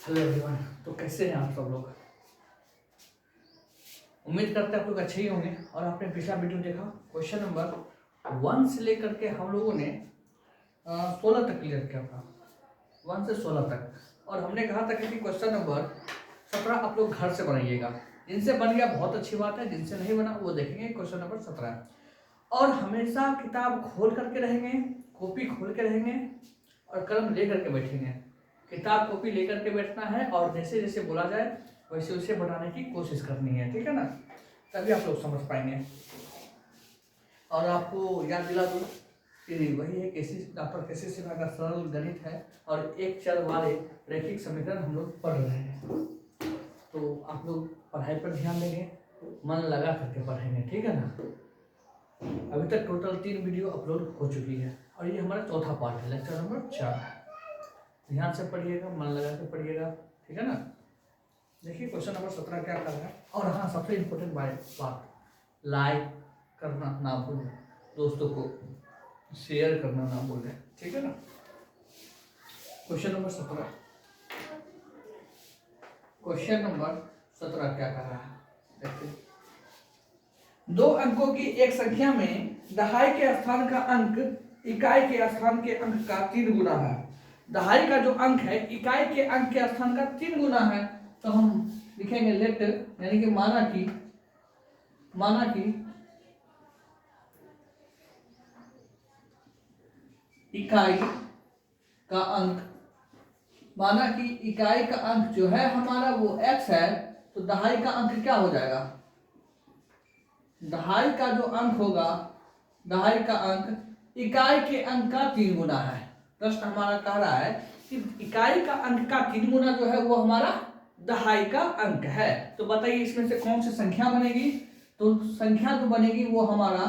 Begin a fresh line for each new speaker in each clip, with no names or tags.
Hello everyone. तो कैसे हैं आप सब लोग? उम्मीद करते हैं आप लोग अच्छे ही होंगे। और आपने पिछला वीडियो देखा, क्वेश्चन नंबर 1 से लेकर के हम लोगों ने 16 तक क्लियर किया था, 1 से 16 तक। और हमने कहा था कि क्वेश्चन नंबर 17 आप लोग घर से बनाइएगा। जिनसे बन गया बहुत अच्छी बात है, जिनसे नहीं बना वो देखेंगे क्वेश्चन नंबर 17। और हमेशा किताब खोल करके रहेंगे, कॉपी खोल के रहेंगे और कलम ले करके बैठेंगे। किताब कॉपी लेकर के बैठना है और जैसे जैसे बोला जाए वैसे वैसे बनाने की कोशिश करनी है, ठीक है ना? तभी आप लोग समझ पाएंगे। और आपको याद दिला दूँ कि वही है डॉक्टर केसी सिन्हा का सरल गणित है और एक चर वाले रैखिक समीकरण हम लोग पढ़ रहे हैं। तो आप लोग पढ़ाई पर ध्यान देंगे, मन लगा करके पढ़ेंगे, ठीक है ना? अभी तक टोटल 3 वीडियो अपलोड हो चुकी है और ये हमारा चौथा पार्ट है, लेक्चर नंबर 4। ध्यान से पढ़िएगा, मन लगा के पढ़िएगा, ठीक है ना? देखिए क्वेश्चन नंबर 17 क्या कर रहा है। और हाँ, सबसे इम्पोर्टेंट बात, लाइक करना ना भूलें, दोस्तों को शेयर करना ना भूलें, ठीक है ना? क्वेश्चन नंबर 17 क्या कर रहा है देखिए। 2 अंकों की एक संख्या में दहाई के स्थान का अंक इकाई के स्थान के अंक का 3 गुना है। दहाई का जो अंक है इकाई के अंक के स्थान का 3 गुना है। तो हम लिखेंगे लेट, यानी कि माना कि इकाई का अंक, माना कि इकाई का अंक जो है हमारा वो x है, तो दहाई का अंक क्या हो जाएगा? दहाई का जो अंक होगा, दहाई का अंक इकाई के अंक का 3 गुना है। प्रश्न हमारा कह रहा है कि इकाई का अंक का 3 गुना जो है वो हमारा दहाई का अंक है। तो बताइए इसमें से कौन सी संख्या बनेगी? तो संख्या जो बनेगी वो हमारा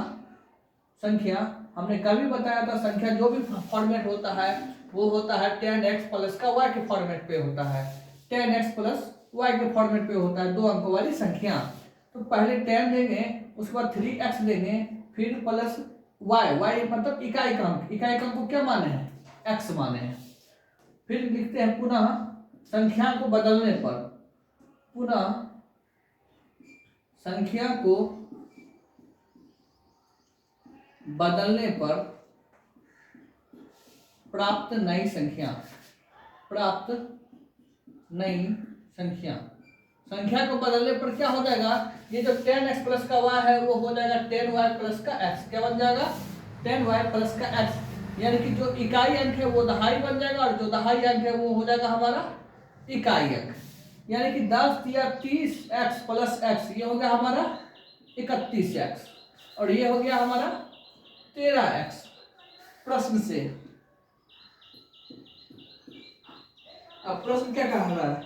संख्या, हमने कल भी बताया था, संख्या जो भी फॉर्मेट होता है वो होता है 10x प्लस का y के फॉर्मेट पे होता है। 10x प्लस y के फॉर्मेट पे होता है 2 अंकों वाली संख्या। तो पहले 10 देंगे, उसके बाद 3x देंगे, फिर प्लस y मतलब इकाई का अंक। इकाई का अंक को क्या माने हैं? x माने हैं। फिर लिखते हैं पुनः संख्या को बदलने पर, पुनः संख्या को बदलने पर प्राप्त नई संख्या, प्राप्त नई संख्या। संख्या को बदलने पर क्या हो जाएगा? ये जो 10x प्लस का y है वो हो जाएगा 10y प्लस का x। क्या बन जाएगा? 10y प्लस का x। यानी कि जो इकाई अंक है वो दहाई बन जाएगा और जो दहाई अंक है वो हो जाएगा हमारा इकाई अंक। यानी कि 10 या 30x प्लस x, ये हो गया हमारा 31x और ये हो गया हमारा 13x। प्रश्न से अब प्रश्न क्या कह रहा है?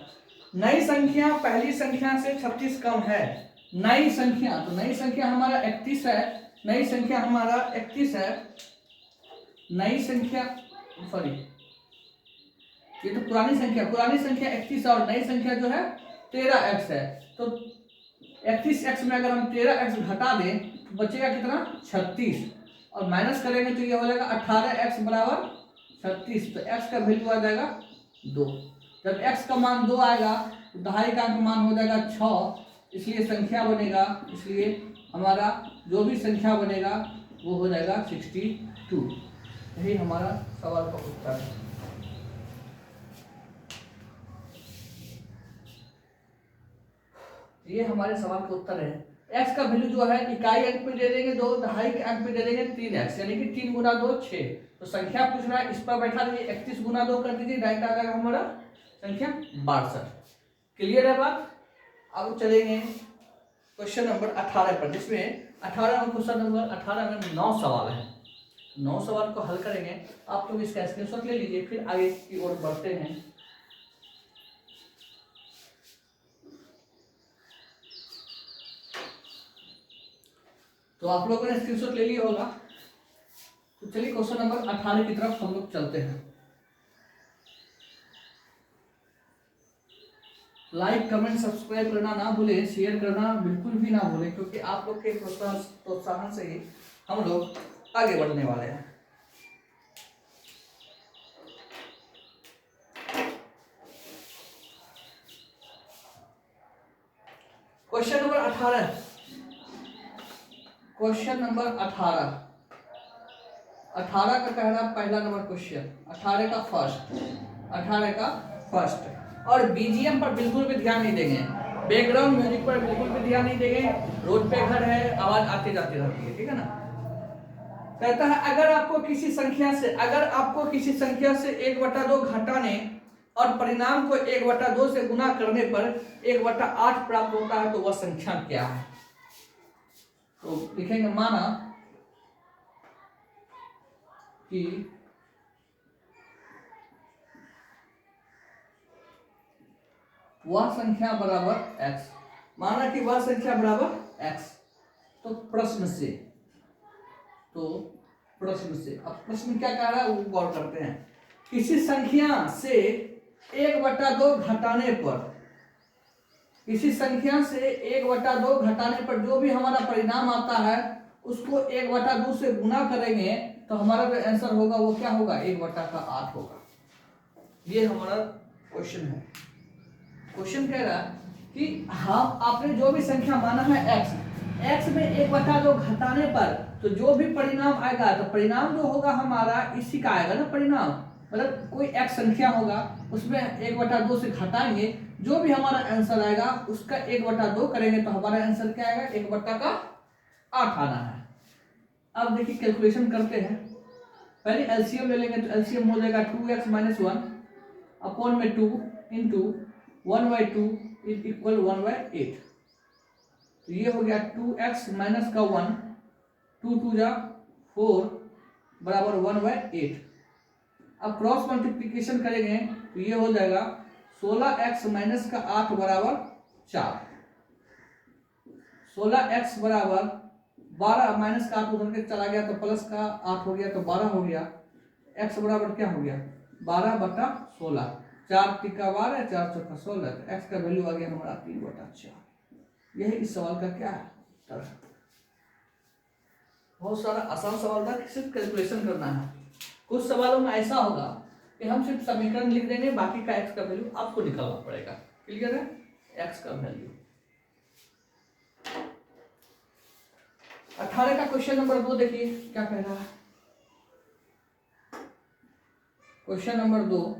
नई संख्या पहली संख्या से 36 कम है। नई संख्या, तो नई संख्या हमारा 31 है। नई संख्या हमारा 31 है। नई संख्या सॉरी, ये तो पुरानी संख्या 31 है और नई संख्या जो है 13x है। तो 31x में अगर हम 13x घटा दें तो बचेगा कितना? 36 और माइनस करेंगे तो ये हो जाएगा 18x बराबर 36। तो x का वैल्यू आ जाएगा 2। जब x का मान 2 आएगा तो दहाई का अंक मान हो जाएगा 6, इसलिए संख्या बनेगा, इसलिए हमारा जो भी संख्या बनेगा वो हो जाएगा 62। यही हमारा सवाल का उत्तर है। ये हमारे सवाल का उत्तर है। x का वैल्यू जो है इकाई अंक में दे देंगे 2, दहाई के अंक में दे देंगे 3x, यानी कि 3 गुना 2 6। तो संख्या पूछ रहा है, इस पर बैठा दीजिए, 31 गुना 2 कर दीजिए, डायरेक्ट आ जाएगा हमारा संख्या 62। क्लियर है बात? अब चलेंगे क्वेश्चन नंबर 18 पर, जिसमें 18 क्वेश्चन नंबर 18 में 9 सवाल है। 9 सवाल को हल करेंगे। आप लोग इसका स्क्रीनशॉट ले लीजिए, फिर आगे की ओर बढ़ते हैं। तो आप लोगों ने स्क्रीनशॉट ले लिया होगा। तो चलिए क्वेश्चन नंबर 18 की तरफ हम लोग चलते हैं। लाइक कमेंट सब्सक्राइब करना ना भूलें, शेयर करना बिल्कुल भी ना भूलें, क्योंकि आप लोग के प्रोत्साहन से ही हम लोग आगे बढ़ने वाले हैं। क्वेश्चन नंबर 18, क्वेश्चन नंबर 18 का कहना पहला नंबर क्वेश्चन, 18 का फर्स्ट। और बीजीएम पर बिल्कुल भी ध्यान नहीं देंगे, बैकग्राउंड म्यूजिक पर बिल्कुल भी ध्यान नहीं देंगे। रोड पे घर है, आवाज आती जाती रहती है, ठीक है ना। कहता है अगर आपको किसी संख्या से 1/2 घटाने और परिणाम को 1/2 से गुना करने पर 1/8 प्राप्त होता है तो वह संख्या क्या है। तो लिखेंगे माना कि वह संख्या बराबर x, माना कि वह संख्या बराबर x। तो प्रश्न से अब प्रश्न क्या कह रहा है वो गौर करते हैं। किसी संख्या से 1/2 घटाने पर, किसी संख्या से 1/2 घटाने पर जो भी हमारा परिणाम आता है उसको 1/2 से गुना करेंगे तो हमारा जो आंसर होगा वो क्या होगा, 1/8 होगा। ये हमारा क्वेश्चन है। क्वेश्चन कह रहा है कि हम आपने जो भी संख्या माना है x में 1/2 घटाने पर तो जो भी परिणाम आएगा, तो परिणाम जो होगा हमारा इसी का आएगा ना परिणाम, मतलब कोई x संख्या होगा उसमें 1/2 से घटाएंगे, जो भी हमारा आंसर आएगा उसका 1/2 करेंगे तो हमारा आंसर क्या आएगा, 1/8 आना है। अब देखिए कैलकुलेशन करते हैं। पहले एलसीएम ले लेंगे, तो एलसीएम हो जाएगा 2x - 1 अपॉन में 2 इंटू 1/2 इज इक्वल 1/8। तो ये हो गया 2x माइनस का 1, 2 2 जा 4 बराबर 1/8। अब क्रॉस मल्टीप्लिकेशन करेंगे तो ये हो जाएगा 16x माइनस का 8 बराबर 4। 16x बराबर 12 माइनस का 8 उधर के चला गया तो प्लस का 8 हो गया तो 12 हो गया। x बराबर क्या हो गया, 12/16। 4 तिक्का 12, 4 चौका 16, तो x का वैल्यू आ गया हमारा 3/4। यही इस सवाल का क्या है, बहुत सारा आसान सवाल था, सिर्फ कैलकुलेशन करना है। कुछ सवालों में ऐसा होगा कि हम सिर्फ समीकरण लिख देंगे, बाकी का x का वैल्यू आपको निकालना पड़ेगा। क्लियर है, x का वैल्यू। 18 का क्वेश्चन नंबर 2 देखिए क्या कह रहा है। क्वेश्चन नंबर 2,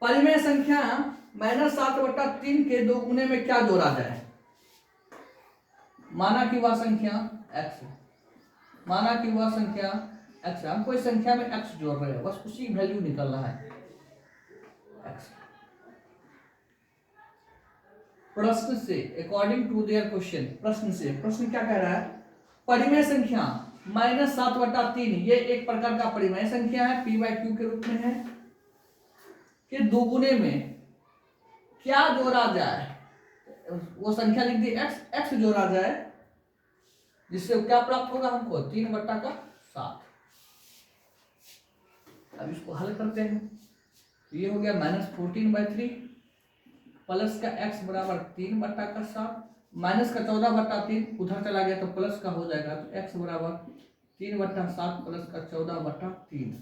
परिमेय संख्या -7/3 के 2 गुने में क्या जोड़ा जाए। माना कि वह संख्या x है, माना कि वह संख्या x है, हम कोई संख्या में x जोड़ रहे हैं, बस उसी वैल्यू निकलना है x। प्रश्न से अकॉर्डिंग टू देयर क्वेश्चन, प्रश्न क्या कह रहा है, परिमेय संख्या -7/3 ये एक प्रकार का परिमेय संख्या है, p/q के रूप में है, कि 2 गुने में क्या जोड़ा जाए। वो संख्या लिख दी x जोड़ा जाए, जिससे क्या प्राप्त होगा हमको, 3/7। अब इसको हल करते हैं। ये हो गया -14/3 प्लस का x बराबर 3/7 माइनस का 14/3 उधर चला गया तो प्लस का हो जाएगा, तो x बराबर 3/7 प्लस का 14/3।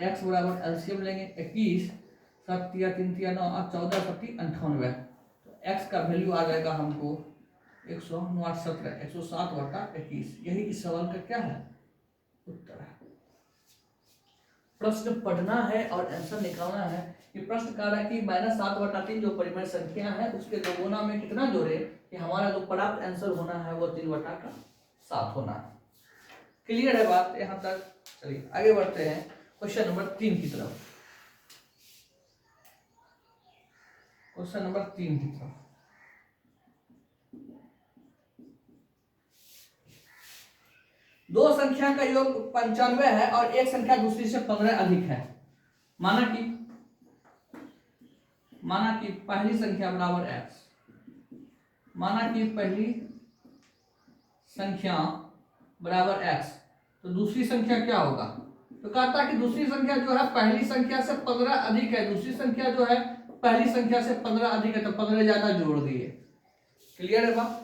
x बराबर एलसीएम लेंगे 21, 7 × 3 × 9 14 7 98। तो x का वैल्यू आ जाएगा हमको 109/17 107/21। यही इस सवाल का क्या है, उत्तर है। प्रश्न पढ़ना है और आंसर निकालना है। कि प्रश्न कह रहा है कि -7/3 जो परिमेय संख्या है उसके 2 गुना में कितना जोड़े कि हमारा जो प्राप्त आंसर होना है वो 3/7 होना है। क्लियर है बात यहाँ तक। चलिए आगे बढ़ते हैं क्वेश्चन नंबर 3 की तरफ। क्वेश्चन नंबर 3 की तरफ। दो संख्या का योग 95 है और एक संख्या दूसरी से 15 अधिक है। माना कि पहली संख्या बराबर x, माना कि पहली संख्या बराबर x, तो दूसरी संख्या क्या होगा। तो कहता है कि दूसरी संख्या जो है पहली संख्या से 15 अधिक है, दूसरी संख्या जो है पहली संख्या से 15 अधिक है, तो 15 ज्यादा जोड़ दिए। क्लियर है बात।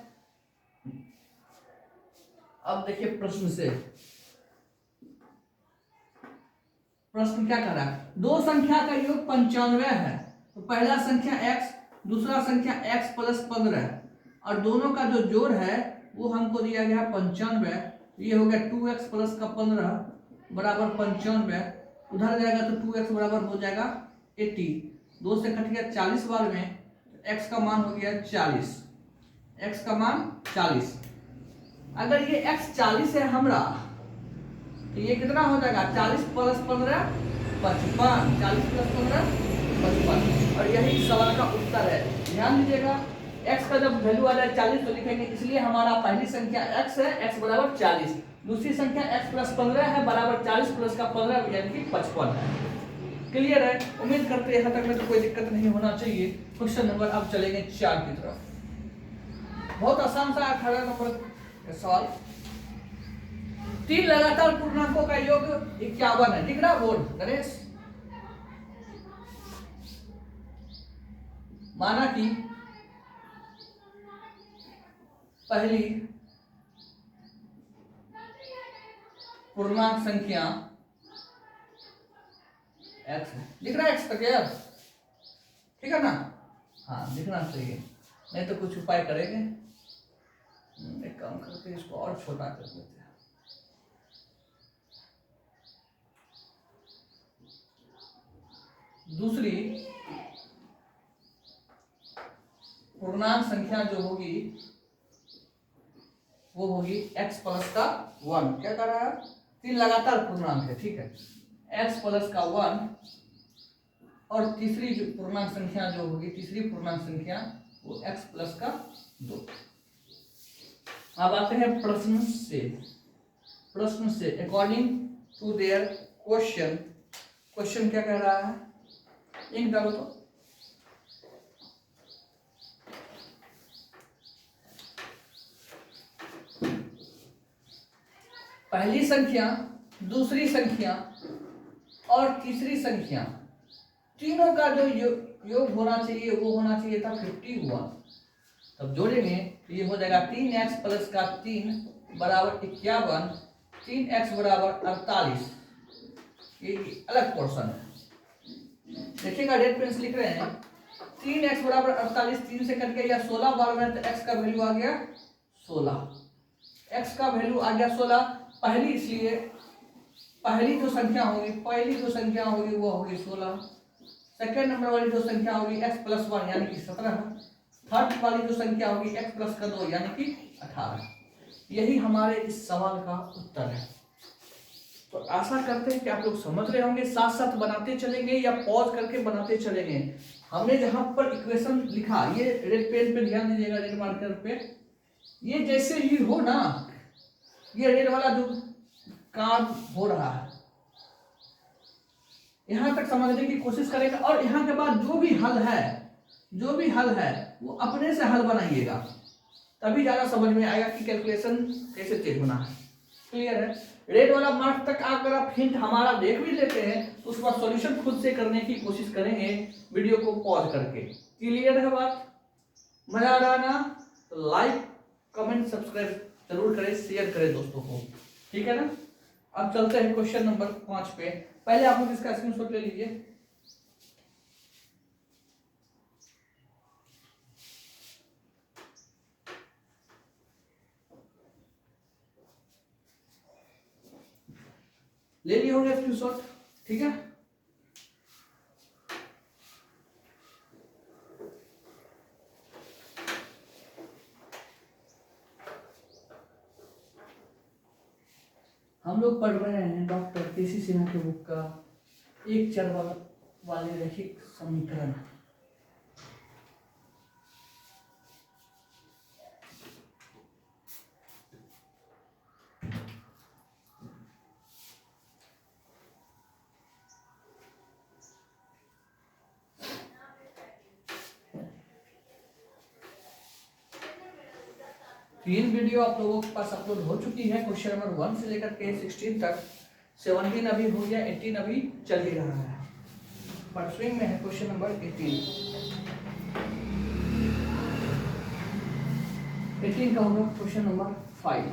अब देखिए प्रश्न से, प्रश्न क्या कर रहा है, दो संख्या का योग 95 है, तो पहला संख्या x दूसरा संख्या x प्लस 15 और दोनों का जो जोड़ है वो हमको दिया गया 95। ये हो गया 2x प्लस का 15 बराबर 95। उधर जाएगा तो 2x बराबर हो जाएगा 80। 2 से कट गया 40 बार में, x का मान हो गया 40। x का मान 40। अगर ये x 40 है हमरा तो ये कितना हो जाएगा 40 प्लस 15 55। 40 प्लस 15 55। और यही सवाल का उत्तर है। ध्यान दीजिएगा, x का जब वैल्यू आ जाए 40 तो लिखेंगे, इसलिए हमारा पहली संख्या x है, x बराबर 40। दूसरी संख्या x प्लस 15 है बराबर 40 प्लस का 15 यानी कि 55 है। क्लियर है? उम्मीद करते हैं यहाँ तक में तो कोई दिक्कत नहीं होना चाहिए। क्वेश्चन नंबर अब चलेंगे 4 की तरफ। बहुत आसान सा 18 नंबर का सवाल। 3 लगातार पूर्णांकों का योग 51 है। दिख रहा बोर्ड गणेश? माना कि पहली पूर्णांक संख्या x है। दिख रहा है x तक यार? ठीक है ना? हाँ दिखना चाहिए, नहीं तो कुछ उपाय करेंगे। एक काम करके इसको और छोटा कर देते हैं। दूसरी पूर्णांक संख्या जो होगी वो होगी x प्लस का 1। क्या कर रहा है? 3 लगातार पूर्णांक है, ठीक है। x प्लस का 1 और तीसरी जो पूर्णांक संख्या जो होगी, तीसरी पूर्णांक संख्या वो x प्लस का 2। अब आते हैं प्रश्न से according to their question. Question क्या कह रहा है? इंक डालो तो। पहली संख्या, दूसरी संख्या और तीसरी संख्या तीनों का जो योग होना चाहिए वो होना चाहिए था 51। तब जोड़ेंगे तो ये हो जाएगा 3x प्लस का 3 बराबर 51। 3x बराबर 48। ये अलग पोर्शन है, देखिएगा रेड पेन से लिख रहे हैं। 3x बराबर 48, 3 से कट गया 16 बार में, तो x का वैल्यू आ गया 16। x का वैल्यू आ गया 16 पहली, इसलिए पहली जो संख्या होगी वो होगी 16। सेकेंड नंबर वाली जो संख्या होगी x प्लस 1 यानी कि 17। थर्ड वाली जो संख्या होगी x प्लस का 2 यानी कि 18। यही हमारे इस सवाल का उत्तर है। तो आशा करते हैं कि आप लोग समझ रहे होंगे। साथ साथ बनाते चलेंगे या पॉज करके बनाते चलेंगे। हमने जहां पर इक्वेशन लिखा, ये रेड पेन पे ध्यान दीजिएगा, रेड मार्कर पे, ये जैसे ही हो ना, ये रेड वाला जो काम हो रहा है यहां तक समझने की कोशिश करेगा, और यहां के बाद जो भी हल है वो अपने से हल बनाइएगा, तभी ज्यादा समझ में आएगा कि कैलकुलेशन कैसे चेक होना है। क्लियर है? रेड वाला मार्क तक अगर आप हिंट हमारा देख भी लेते हैं तो उसका सॉल्यूशन खुद से करने की कोशिश करेंगे वीडियो को पॉज करके। क्लियर है बात? मजा आ रहा ना? तो लाइक कमेंट सब्सक्राइब जरूर करें, शेयर करें दोस्तों को, ठीक है ना? अब चलते हैं क्वेश्चन नंबर 5 पे। पहले आप लोग इसका स्क्रीनशॉट ले लीजिए। ले लिए होंगे स्क्रीनशॉट, ठीक है? हम लोग पढ़ रहे हैं डॉक्टर केसी सिन्हा के बुक का एक चर वाले रैखिक समीकरण। तीन वीडियो आप लोगों के पास अपलोड हो चुकी है, क्वेश्चन नंबर 1 से लेकर के 16 तक। 17 अभी हो गया, 18 अभी चल ही रहा है, बट स्विंग में है क्वेश्चन नंबर 18 का होगा क्वेश्चन नंबर 5।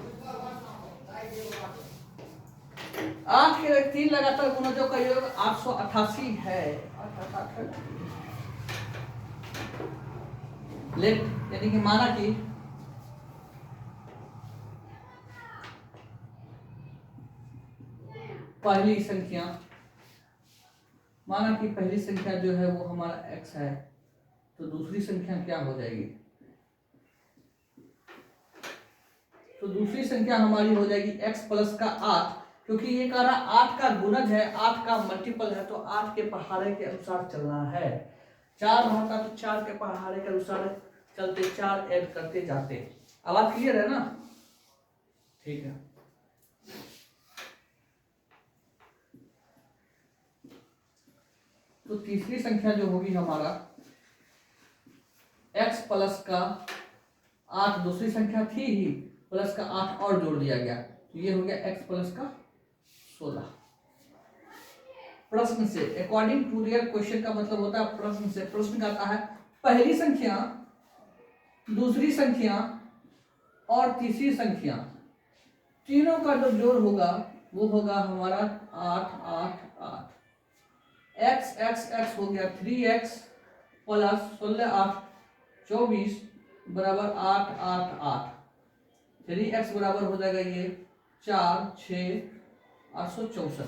आखिर 3 लगातार गुणजों का योग 888 है। लेट यानी कि माना कि पहली संख्या, माना कि पहली संख्या जो है वो हमारा x है, तो दूसरी संख्या क्या हो जाएगी? तो दूसरी संख्या हमारी हो जाएगी x प्लस का 8, क्योंकि ये कह रहा 8 का गुणज है, 8 का मल्टीपल है, तो 8 के पहाड़े के अनुसार चलना है। 4 होता तो 4 के पहाड़े के अनुसार चलते, 4 ऐड करते जाते। आवाज क्लियर है ना? ठीक है। तो तीसरी संख्या जो होगी हमारा x प्लस का 8, दूसरी संख्या थी ही, प्लस का 8 और जोड़ दिया गया, तो ये हो गया x प्लस का 16। प्रश्न से, अकॉर्डिंग टू दियर क्वेश्चन का मतलब होता है प्रश्न से। प्रश्न कहता है पहली संख्या, दूसरी संख्या और तीसरी संख्या तीनों का जो जोड़ होगा वो होगा हमारा 8 8 8। x x x हो गया 3x प्लस 16 8 24 बराबर 8 8 8। 3x बराबर हो जाएगा ये 4 6 864।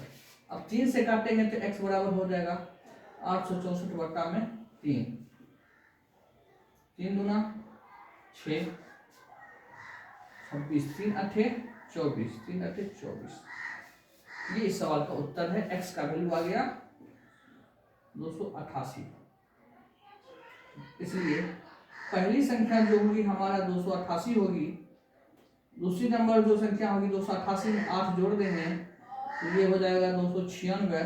अब 3 से काटेंगे तो x बराबर हो जाएगा 864 बटा में 3, 3 दूना 6 26, 3 अठे 24, 3 अठे 24। ये इस सवाल का उत्तर है। x का वैल्यू आ गया 288। इसलिए पहली संख्या जो होगी हमारा 288 होगी, दूसरी नंबर जो संख्या होगी 288 में 8 जोड़ देंगे तो ये हो जाएगा 296।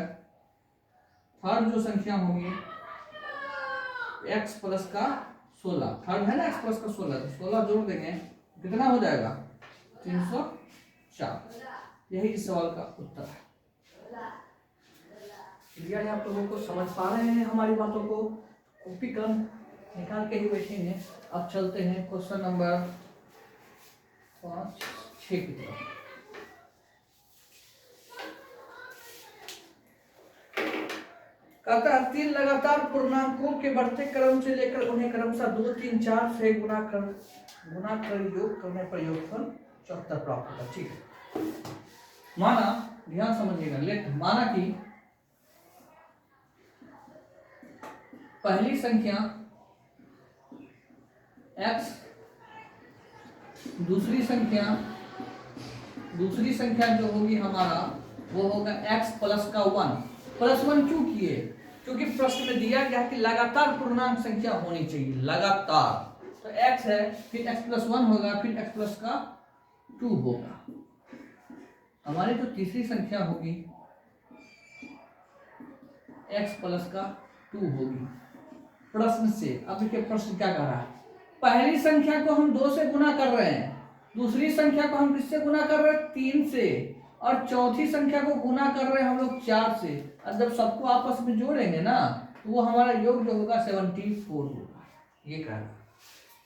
थर्ड जो संख्या होगी x प्लस का 16, थर्ड है ना x प्लस का 16, तो 16 जोड़ देंगे कितना हो जाएगा 304। यही इस सवाल का उत्तर है। क्लियर है? आप लोगों को समझ पा रहे हैं हमारी बातों को? कॉपी कलम निकाल के ही बैठेंगे। अब चलते हैं क्वेश्चन नंबर 5 6 की तरफ। कहता है 3 लगातार पूर्णांकों के बढ़ते क्रम से लेकर उन्हें क्रमशः 2 3 4 से गुणा कर योग करने पर योगफल 74 प्राप्त होता है। ठीक है। माना, ध्यान समझिएगा, लेट माना कि पहली संख्या x, दूसरी संख्या जो होगी हमारा वो होगा x प्लस का 1। प्लस 1 क्यों किए? क्योंकि प्रश्न में दिया गया कि लगातार पूर्णांक संख्या होनी चाहिए, लगातार। तो x है, फिर x प्लस 1 होगा, फिर x प्लस का 2 होगा। हमारी जो तीसरी संख्या होगी x प्लस का 2 होगी। प्रश्न से, अब देखिए प्रश्न क्या कर रहा है, पहली संख्या को हम 2 से गुना कर रहे हैं, दूसरी संख्या को हम किससे गुना कर रहे हैं 3 से, और चौथी संख्या को गुना कर रहे हैं हम लोग 4 से। और जब सबको आपस में जोड़ेंगे ना तो वो हमारा योग जो होगा 74 होगा। ये कह रहा है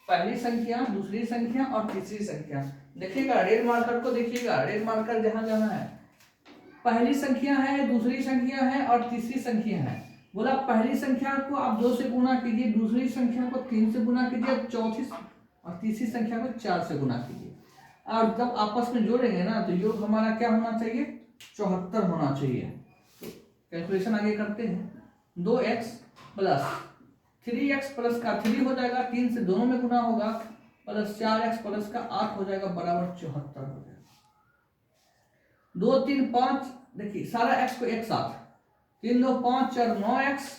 पहली संख्या, दूसरी संख्या और तीसरी संख्या। देखिएगा रेड मार्कर को, देखिएगा रेड मार्कर जहां जहां है, पहली संख्या है, दूसरी संख्या है और तीसरी संख्या है। बोला पहली संख्या को आप 2 से गुना कीजिए, दूसरी संख्या को 3 से गुना कीजिए, चौथी और तीसरी संख्या को 4 से गुना कीजिए। और जब आपस में जोड़ेंगे ना तो योग हमारा क्या होना चाहिए 74 होना चाहिए। तो कैलकुलेशन आगे करते हैं। 2x प्लस 3x प्लस का 3 हो जाएगा, 3 से दोनों में गुना होगा, प्लस 4x प्लस का 8 हो जाएगा बराबर 74 हो जाएगा। 2 3 5, देखिए सारा x को एक साथ, 3 2 5 4 9x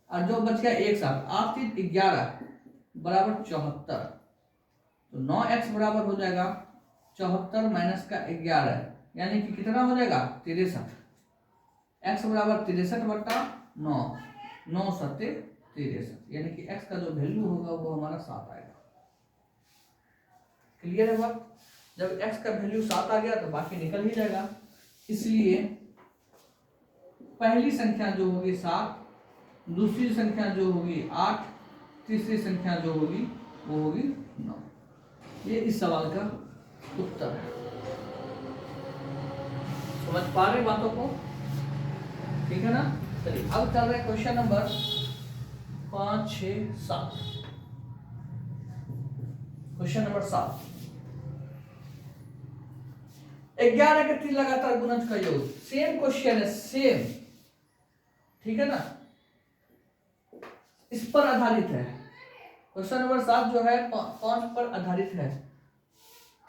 और जो बच गया एक साथ 8 3 11 बराबर 74। तो 9x बराबर हो जाएगा 74 माइनस का 11, यानी कि कितना हो जाएगा 63। x बराबर 63 बटा 9, 9 सत्ते 63, यानी कि x का जो वैल्यू होगा वो हमारा 7 आएगा। क्लियर है बात? जब x का वैल्यू 7 आ गया तो बाकी निकल ही जाएगा। इसलिए पहली संख्या जो होगी 7, दूसरी संख्या जो होगी 8, तीसरी संख्या जो होगी वो होगी 9। ये इस सवाल का उत्तर है। समझ पा रहे बातों को? ठीक है ना? चलिए अब चल रहे क्वेश्चन नंबर 5 6 7। क्वेश्चन नंबर 7, 11 के 3 लगातार गुणज का योग। सेम क्वेश्चन है, सेम, ठीक है ना, इस पर आधारित है। क्वेश्चन नंबर 7 जो है 5 पर आधारित है।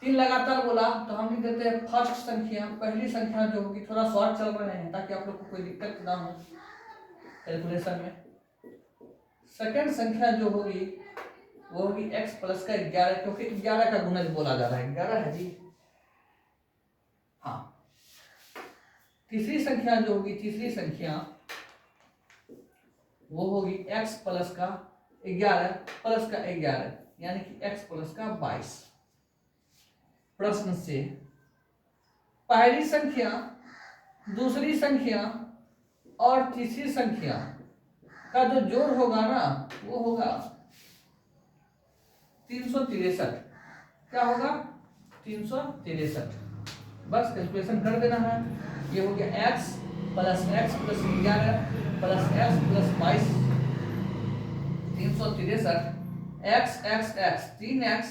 3 लगातार बोला तो हम लिख देते हैं फर्स्ट संख्या, पहली संख्या जो होगी, थोड़ा शॉर्ट चल रहे हैं ताकि आप लोग को कोई दिक्कत ना हो कैलकुलेशन में। सेकंड संख्या जो होगी वो होगी x प्लस का 11, क्योंकि 11 का गुणज बोला जा रहा है, 11 है जी, हाँ। तीसरी संख्या जो होगी, तीसरी संख्या वो होगी x प्लस का 11 प्लस का 11, यानी कि x प्लस का 22। प्रश्न से पहली संख्या, दूसरी संख्या और तीसरी संख्या का जो जोड़ होगा ना वो होगा 363। क्या होगा? 363। बस कैलकुलेशन कर देना है। ये हो गया x plus 11 plus x plus 22, 363। x 3x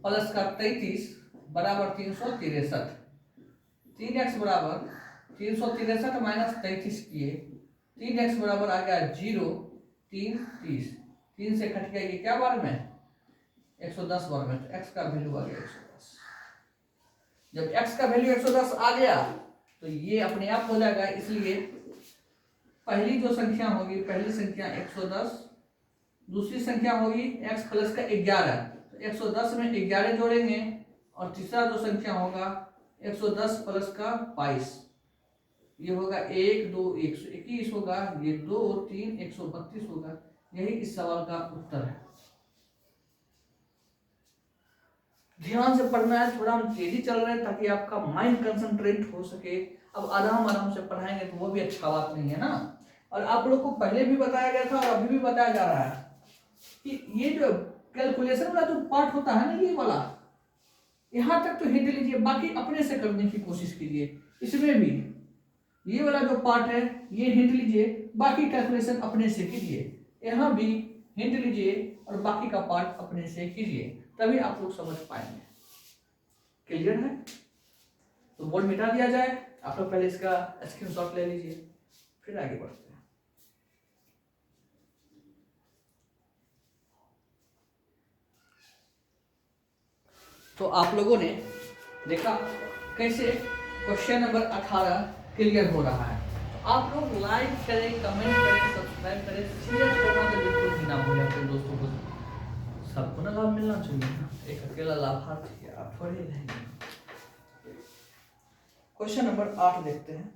plus का 33 बराबर 363। 3x बराबर 363 माइनस 33 किए, 3x बराबर आ गया 0, 3 30, 3 से कट गया ये क्या बार में 110 बार में, तो x का वैल्यू आ गया 110। जब x का वैल्यू 110 आ गया तो ये अपने आप हो जाएगा, इसलिए पहली जो संख्या होगी, पहली संख्या 110, दूसरी संख्या होगी x प्लस का 11, तो 110 में 11 जोड़ेंगे, और तीसरा जो संख्या होगा 110 प्लस का 22, ये होगा 1 2 121 होगा, ये 2 3 132 होगा। यही इस सवाल का उत्तर है। ध्यान से पढ़ना है, थोड़ा हम तेजी चल रहे हैं ताकि आपका माइंड कंसंट्रेट हो सके। अब आराम से पढ़ाएंगे तो वो भी अच्छा बात नहीं है ना। और आप लोग को पहले भी बताया गया था और अभी भी बताया जा रहा है कि ये जो कैलकुलेशन वाला जो पार्ट होता है ना, ये वाला यहाँ तक तो हिंट लीजिए, बाकी अपने से करने की कोशिश कीजिए। इसमें भी ये वाला जो पार्ट है ये हिंट लीजिए, बाकी कैलकुलेशन अपने से कीजिए। यहाँ भी हिंट लीजिए और बाकी का पार्ट अपने से कीजिए, तभी आप लोग समझ पाएंगे। क्लियर है? तो बोर्ड मिटा दिया जाए। आप लोग पहले इसका स्क्रीनशॉट ले लीजिए, फिर आगे बढ़ते हैं। तो आप लोगों ने देखा कैसे क्वेश्चन नंबर 18 क्लियर हो रहा है। तो आप लोग लाइक करें, कमेंट करें, सब्सक्राइब करें, शेयर करना तो बिल्कुल भी ना भूलें अपने दोस्तों को। सबको ना लाभ मिलना चाहिए ना, एक अकेला लाभार्थी आप थोड़ी रहेंगे। क्वेश्चन नंबर 8 देखते हैं।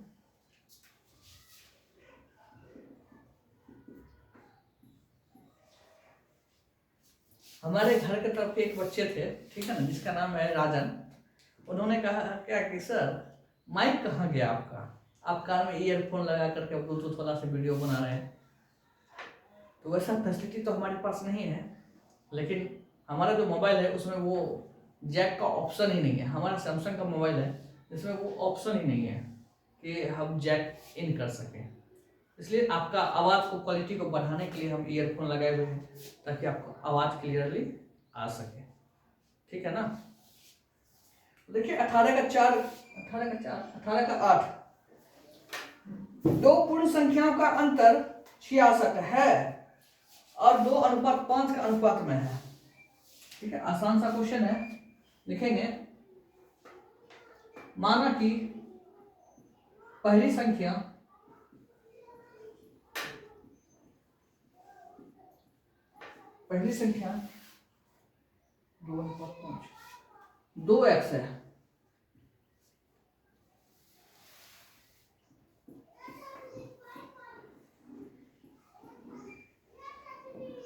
हमारे घर के तरफ के एक बच्चे थे, ठीक है ना, जिसका नाम है राजन। उन्होंने कहा क्या कि सर माइक कहाँ गया आपका, आप कार में ईयरफोन लगा करके ब्लूटूथ वाला से वीडियो बना रहे हैं। तो वैसा फैसिलिटी तो हमारे पास नहीं है, लेकिन हमारा जो मोबाइल है उसमें वो जैक का ऑप्शन ही नहीं है। हमारा सैमसंग का मोबाइल है जिसमें वो ऑप्शन ही नहीं है कि हम जैक इन कर सकें। इसलिए आपका आवाज़ को, क्वालिटी को बढ़ाने के लिए हम ईयरफोन लगाए हुए हैं ताकि आपको आवाज़ क्लियरली आ सके। ठीक है ना? देखिए 18 का 4, 18 का 8, दो पूर्ण संख्याओं का अंतर 66 है और 2:5 का अनुपात में है। ठीक है, आसान सा क्वेश्चन है। लिखेंगे, माना कि पहली संख्या है 2x है,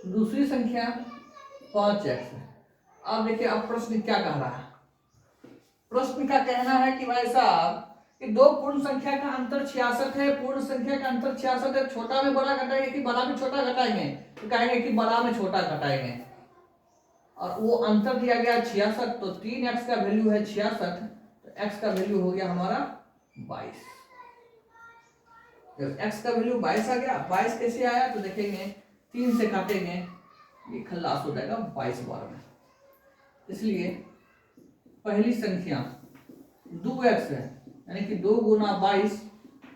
दूसरी संख्या 5x है। अब देखिए, अब प्रश्न क्या कह रहा है। प्रश्न का कहना है कि भाई साहब कि दो पूर्ण संख्या का अंतर 66 है, पूर्ण संख्या का अंतर 66 है, छोटा में बड़ा घटाएंगे कि बड़ा में छोटा घटाएंगे, तो कहेंगे कि बड़ा में छोटा घटाएंगे। और वो अंतर दिया गया 66, तो 3x का वैल्यू है 66, तो x का वैल्यू हो गया हमारा 22। जब x का वैल्यू 22 आ गया, 22 कैसे आया तो देखेंगे 3 से काटेंगे, ये खल्लास हो जाएगा 22 बार में। इसलिए पहली संख्या 2x है, यानी कि 2 गुना 22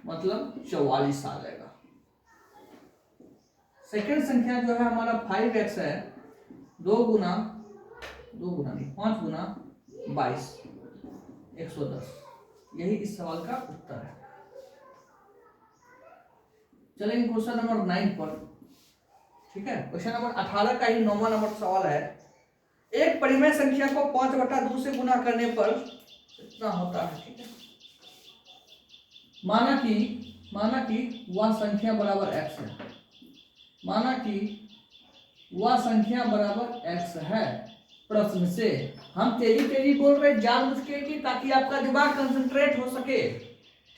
मतलब 44 आ जाएगा। सेकेंड संख्या जो है हमारा 5x है, 2 गुना नहीं 5 गुना 22 110। यही इस सवाल का उत्तर है। चलेंगे क्वेश्चन नंबर 9 पर। ठीक है, क्वेश्चन नंबर 18 का ही 9वां नंबर सवाल है। एक परिमेय संख्या को 5/2 से गुना करने पर इतना होता है। ठीक है, माना कि वह संख्या बराबर x है, माना कि वह संख्या बराबर x है। प्रश्न से हम तेजी बोल रहे जानबूझ के कि ताकि आपका दिमाग कंसंट्रेट हो सके।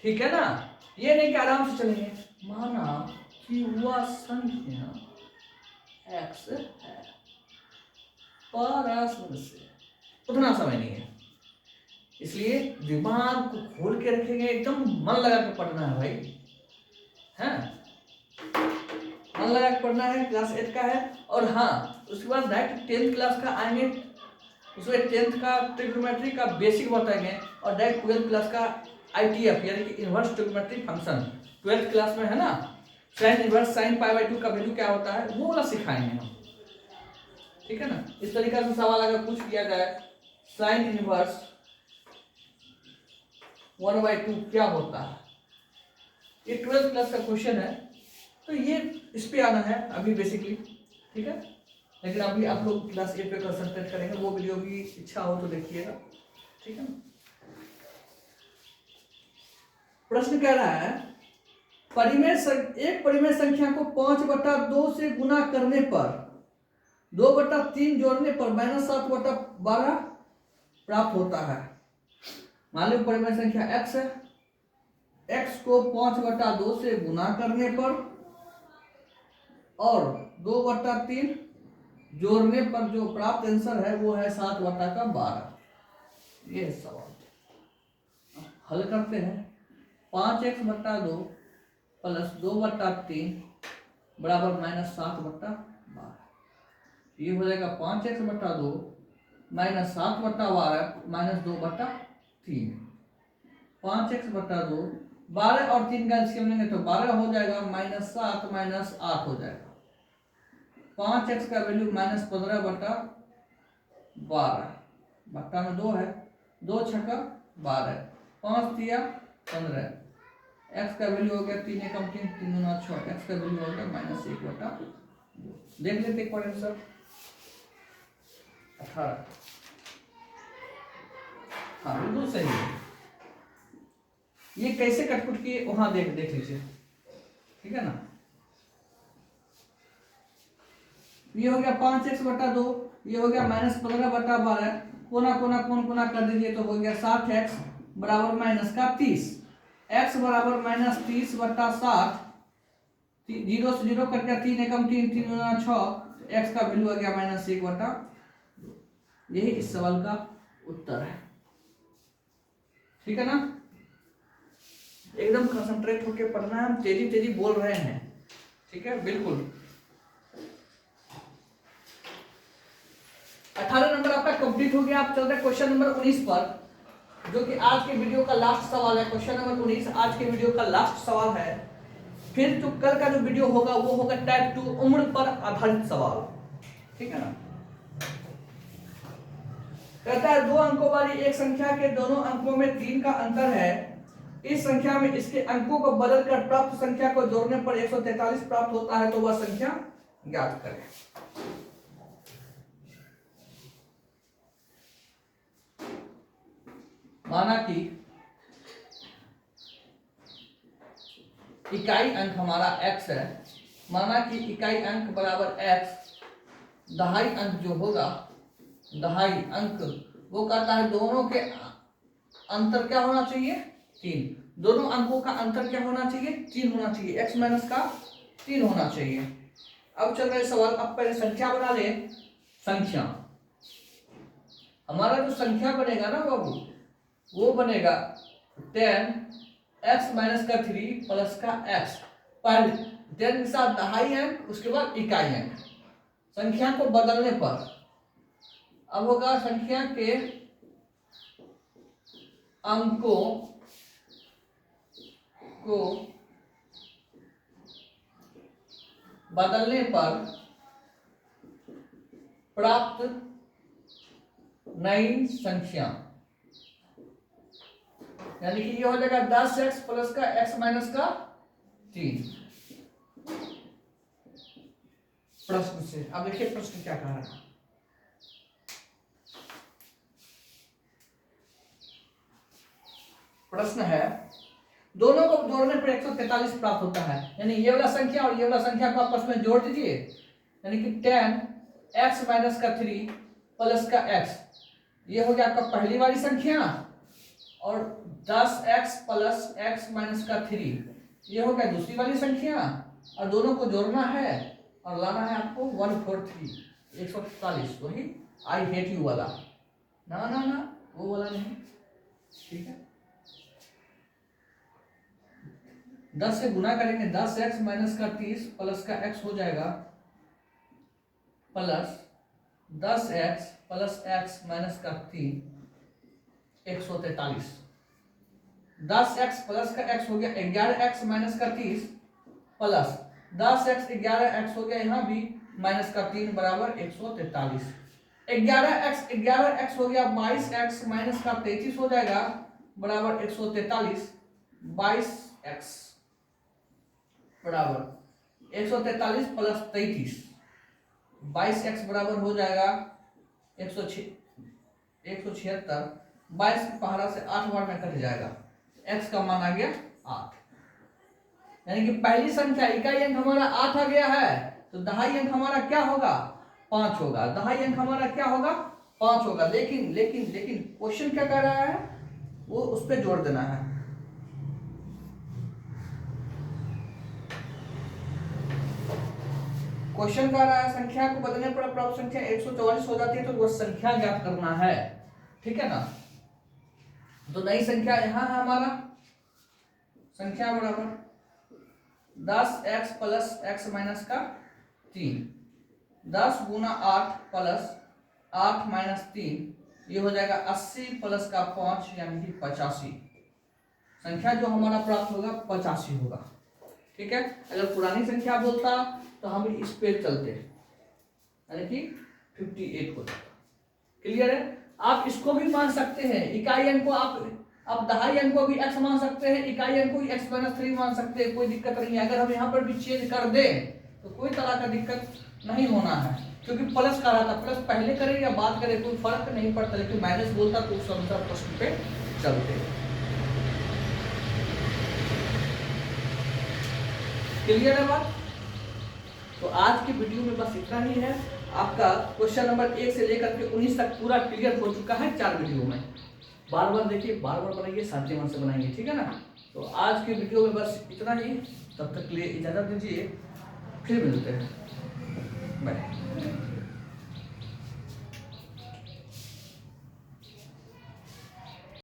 ठीक है ना, ये नहीं कि आराम से चलेंगे। माना कि वह संख्या x है, प्रश्न से उतना समय नहीं है, इसलिए दिमाग को खोल के रखेंगे, एकदम मन लगा के पढ़ना है भाई, है मन लगा के पढ़ना है। क्लास 8 का है। और हाँ, उसके बाद डायरेक्ट 10th क्लास का आएंगे, उसमें 10th का ट्रिग्नोमेट्री का बेसिक बताएंगे, और डायरेक्ट 12th क्लास का ITF यानी कि inverse trigonometry function 12th class में है ना, साइन इनवर्स साइन π/2 का वैल्यू क्या होता है वो वाला सिखाएंगे हम। ठीक है ना, इस तरीका से सवाल अगर पूछ किया जाए साइन इनवर्स 1/2 क्या होता है, ये 12th क्लास का क्वेश्चन है, तो ये इस पे आना है अभी बेसिकली। ठीक है, लेकिन अभी आप लोग क्लास 8 पे कंसंट्रेट करेंगे, वो वीडियो भी इच्छा हो तो देखिएगा। ठीक है, प्रश्न कह रहा है एक परिमेय संख्या को 5/2 से गुना करने पर 2/3 जोड़ने पर -7/12 प्राप्त होता है। मान लो परिमेय संख्या x है, x को 5/2 से गुना करने पर और 2/3 जोड़ने पर जो प्राप्त आंसर है वो है 7/12। ये सवाल हल करते हैं। 5x/2 प्लस 2/3 बराबर -7/12। ये हो जाएगा 5x/2 माइनस 7/12 -2/3। 5x/2 12 और 3 का एलसीएम लेंगे तो 12 हो जाएगा, -7 -8 हो जाएगा। 5x का वैल्यू -15/12, बट्टा में 2 है, 2 छक्का 12, 5 दिया 15। x का वैल्यू हो गया 3 एकम 3 3 दूना 6, x का वैल्यू हो गया -1/2। देख लेते एक बार आंसर 18। हाँ बिल्कुल सही है। ये कैसे कटपुट किए वहां देख लीजिए। ठीक है ना, ये हो गया 5x/2, ये हो गया -15/12, कोना कर दीजिए तो हो गया 7x बराबर माइनस का 30, x बराबर -30/7, 0 से 0 कट गया, 3 एकम 3 3 दूना 6, x का वैल्यू आ गया -1/2। यही इस सवाल का उत्तर है। ठीक है ना, एकदम कंसंट्रेट होकर पढ़ना है, हम तेजी बोल रहे हैं। ठीक है, बिल्कुल। 18 नंबर आपका कंप्लीट हो गया। आप चल रहे क्वेश्चन नंबर 19 पर, जो कि आज के वीडियो का लास्ट सवाल है। क्वेश्चन नंबर 19 आज के वीडियो का लास्ट सवाल है। फिर जो कल का जो वीडियो होगा वो होगा टाइप 2 उम्र पर आधारित सवाल। ठीक है ना, कहता है 2 अंकों वाली एक संख्या के दोनों अंकों में 3 का अंतर है। इस संख्या में इसके अंकों को बदलकर प्राप्त संख्या को जोड़ने पर 143 प्राप्त होता है, तो वह संख्या ज्ञात करें। माना कि इकाई अंक हमारा x है, माना कि इकाई अंक बराबर x, दहाई अंक जो होगा, दहाई अंक वो कहता है दोनों के अंतर क्या होना चाहिए 3, दोनों अंकों का अंतर क्या होना चाहिए 3 होना चाहिए, x माइनस का 3 होना चाहिए। अब चल रहे सवाल, अब पहले संख्या बना ले। संख्या हमारा जो संख्या बनेगा ना बाबू, वो बनेगा 10x माइनस का 3 प्लस का x, पहले 10 के साथ दहाई अंक, उसके बाद इकाई अंक। संख्या को बदलने पर अब होगा संख्या के अंकों को बदलने पर प्राप्त नई संख्या, यानी कि ये हो जाएगा 10x प्लस का x माइनस का 3। प्रश्न से अब देखिए प्रश्न क्या कह रहा है। प्रश्न है दोनों को जोड़ने पर 143 प्राप्त होता है, यानी ये वाला संख्या और ये वाला संख्या को आपस में जोड़ दीजिए, यानी कि 10x माइनस का 3 प्लस का x, ये हो गया आपका पहली वाली संख्या, और 10x प्लस x माइनस का 3 ये हो गया दूसरी वाली संख्या, और दोनों को जोड़ना है और लाना है आपको 143 143, वही आई हेट यू वाला, ना ना ना वो वाला नहीं, ठीक है। 10 से गुना करेंगे, 10x माइनस का 30 प्लस का x हो जाएगा plus 10x plus x minus का 3 143। 10x प्लस का x हो गया 11x माइनस का 30 प्लस 10x 11x हो गया यहाँ भी माइनस का 3 बराबर 143। 11x हो गया 22x माइनस का 33 हो जाएगा बराबर 143। 22x बराबर 143 प्लस 33, 22x बराबर हो जाएगा 176। 22 की पहाड़ा से 8 बार में कट जाएगा, x का मान आ गया 8, यानी कि पहली संख्या इकाई अंक हमारा 8 आ गया है, तो दहाई अंक हमारा क्या होगा 5 होगा, दहाई अंक हमारा क्या होगा 5 होगा। लेकिन लेकिन लेकिन क्वेश्चन क्या कह रहा है, वो उस पर जोड़ देना है। क्वेश्चन कह रहा है संख्या को बदलने पर प्राप्त संख्या 144 हो जाती है, तो वह संख्या ज्ञात करना है, ठीक है ना। तो नई संख्या यहां है हमारा, संख्या बराबर 10x प्लस x माइनस का 3, 10 गुना 8 प्लस 8 माइनस 3 ये हो जाएगा 80 प्लस का 5 यानी कि 85। संख्या जो हमारा प्राप्त होगा 85 होगा, ठीक है। अगर पुरानी संख्या बोलता तो हम इस पे चलते, यानी कि 58 हो जाता। क्लियर है। आप इसको भी मान सकते हैं, इकाई अंक को आप दहाई अंक को भी x मान सकते हैं, इकाई अंक को भी x माइनस 3 मान सकते हैं, कोई दिक्कत नहीं है। अगर हम यहाँ पर भी चेंज कर दें तो कोई तरह का दिक्कत नहीं होना है, क्योंकि प्लस का रहा था, प्लस पहले करें या बात करें कोई फर्क नहीं पड़ता, लेकिन माइनस बोलता तो उस अनुसार प्रश्न पे चलते। क्लियर है बात। तो आज की वीडियो में बस इतना ही है। आपका क्वेश्चन नंबर 1 से लेकर के 19 तक पूरा क्लियर हो चुका है 4 वीडियो में। बार बार देखिए, बार बार बनाइए, साथ मन से बनाइए, ठीक है ना। तो आज की वीडियो में बस इतना ही, तब तक के लिए इजाजत दीजिए, फिर मिलते हैं, बाय।